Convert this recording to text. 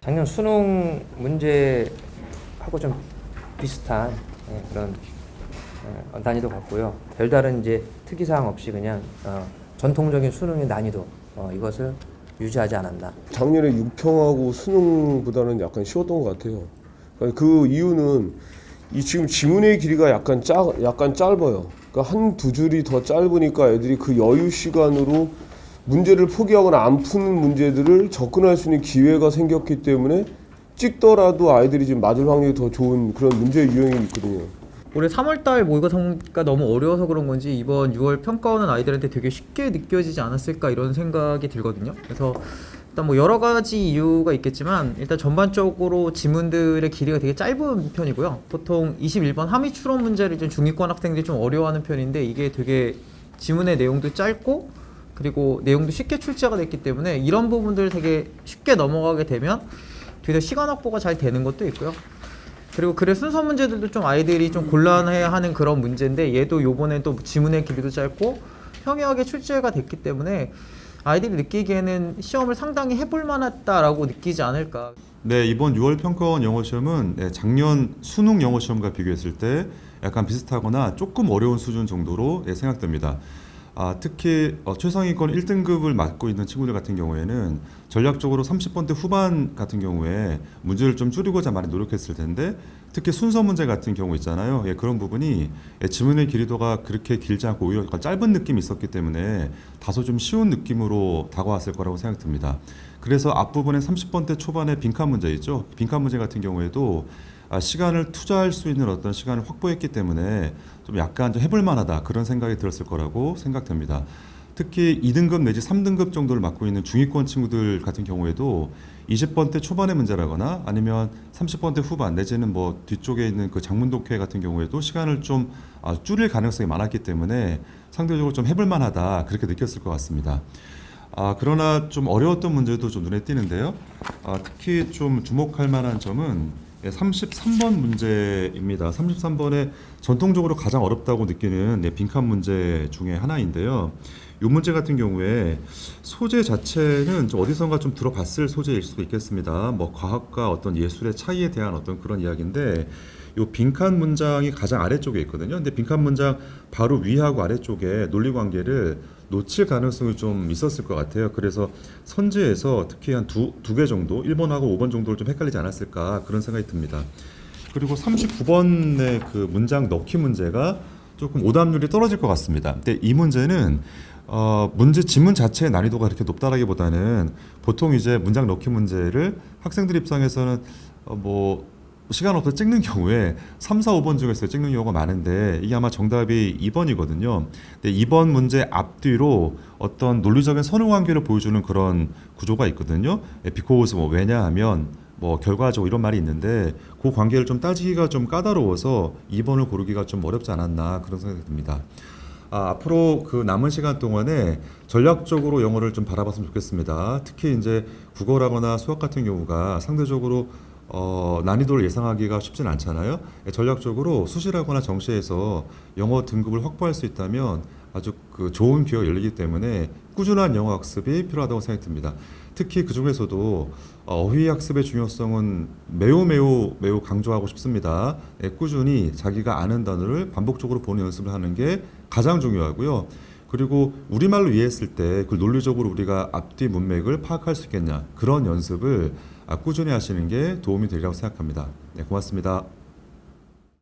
작년 수능 문제하고 좀 비슷한 그런 난이도 같고요. 별다른 이제 특이사항 없이 그냥 전통적인 수능의 난이도 이것을 유지하지 않았나. 작년에 육평하고 수능보다는 약간 쉬웠던 것 같아요. 그러니까 그 이유는 이 지금 지문의 길이가 약간 짧아요. 그러니까 한 두 줄이 더 짧으니까 애들이 그 여유 시간으로 문제를 포기하거나 안 푸는 문제들을 접근할 수 있는 기회가 생겼기 때문에 찍더라도 아이들이 지금 맞을 확률이 더 좋은 그런 문제 유형이 있거든요. 올해 3월달 모의고사가 너무 어려워서 그런 건지 이번 6월 평가 오는 아이들한테 되게 쉽게 느껴지지 않았을까 이런 생각이 들거든요. 그래서 일단 뭐 여러 가지 이유가 있겠지만 일단 전반적으로 지문들의 길이가 되게 짧은 편이고요. 보통 21번 함의 추론 문제를 좀 중위권 학생들이 좀 어려워하는 편인데 이게 되게 지문의 내용도 짧고 그리고 내용도 쉽게 출제가 됐기 때문에 이런 부분들 되게 쉽게 넘어가게 되면 뒤에 시간 확보가 잘 되는 것도 있고요. 그리고 글의 순서 문제들도 좀 아이들이 좀 곤란해하는 그런 문제인데 얘도 요번에 또 지문의 길이도 짧고 평이하게 출제가 됐기 때문에 아이들이 느끼기에는 시험을 상당히 해볼 만하다라고 느끼지 않을까. 네, 이번 6월 평가원 영어 시험은 작년 수능 영어 시험과 비교했을 때 약간 비슷하거나 조금 어려운 수준 정도로 생각됩니다. 특히 최상위권 1등급을 맡고 있는 친구들 같은 경우에는 전략적으로 30번대 후반 같은 경우에 문제를 좀 줄이고자 많이 노력했을 텐데 특히 순서 문제 같은 경우 있잖아요. 그런 부분이 지문의 길이도가 그렇게 길지 않고 오히려 약간 짧은 느낌이 있었기 때문에 다소 좀 쉬운 느낌으로 다가왔을 거라고 생각됩니다. 그래서 앞부분에 30번대 초반에 빈칸 문제 있죠. 빈칸 문제 같은 경우에도 시간을 투자할 수 있는 어떤 시간을 확보했기 때문에 좀 약간 좀 해볼 만하다 그런 생각이 들었을 거라고 생각됩니다. 특히 2등급 내지 3등급 정도를 맡고 있는 중위권 친구들 같은 경우에도 20번대 초반의 문제라거나 아니면 30번대 후반 내지는 뭐 뒤쪽에 있는 그 장문독해 같은 경우에도 시간을 좀 줄일 가능성이 많았기 때문에 상대적으로 좀 해볼 만하다 그렇게 느꼈을 것 같습니다. 그러나 좀 어려웠던 문제도 좀 눈에 띄는데요. 특히 좀 주목할 만한 점은 33번 문제입니다. 33번에 전통적으로 가장 어렵다고 느끼는 빈칸 문제 중에 하나인데요. 이 문제 같은 경우에 소재 자체는 좀 어디선가 좀 들어봤을 소재일 수도 있겠습니다. 뭐 과학과 어떤 예술의 차이에 대한 어떤 그런 이야기인데 이 빈칸 문장이 가장 아래쪽에 있거든요. 근데 빈칸 문장 바로 위하고 아래쪽에 논리 관계를 놓칠 가능성이 좀 있었을 것 같아요. 그래서 선지에서 특히 한 두 개 정도, 1번하고 5번 정도를 좀 헷갈리지 않았을까 그런 생각이 듭니다. 그리고 39번의 그 문장 넣기 문제가 조금 오답률이 떨어질 것 같습니다. 근데 이 문제는 문제 지문 자체의 난이도가 그렇게 높다라기보다는 보통 이제 문장 넣기 문제를 학생들 입장에서는 뭐 시간 없어 찍는 경우에 3, 4, 5번 중에서 찍는 경우가 많은데 이게 아마 정답이 2번이거든요. 근데 2번 문제 앞뒤로 어떤 논리적인 선후관계를 보여주는 그런 구조가 있거든요. because 뭐 왜냐하면 뭐 결과적으로 이런 말이 있는데 그 관계를 좀 따지기가 좀 까다로워서 2번을 고르기가 좀 어렵지 않았나 그런 생각이 듭니다. 앞으로 그 남은 시간 동안에 전략적으로 영어를 좀 바라봤으면 좋겠습니다. 특히 이제 국어라거나 수학 같은 경우가 상대적으로 난이도를 예상하기가 쉽진 않잖아요. 전략적으로 수시라거나 정시에서 영어 등급을 확보할 수 있다면 아주 그 좋은 기회가 열리기 때문에 꾸준한 영어 학습이 필요하다고 생각이 듭니다. 특히 그 중에서도 어휘 학습의 중요성은 매우 강조하고 싶습니다. 꾸준히 자기가 아는 단어를 반복적으로 보는 연습을 하는 게 가장 중요하고요. 그리고 우리말로 이해했을 때 그 논리적으로 우리가 앞뒤 문맥을 파악할 수 있겠냐 그런 연습을 꾸준히 하시는 게 도움이 되리라고 생각합니다. 네, 고맙습니다.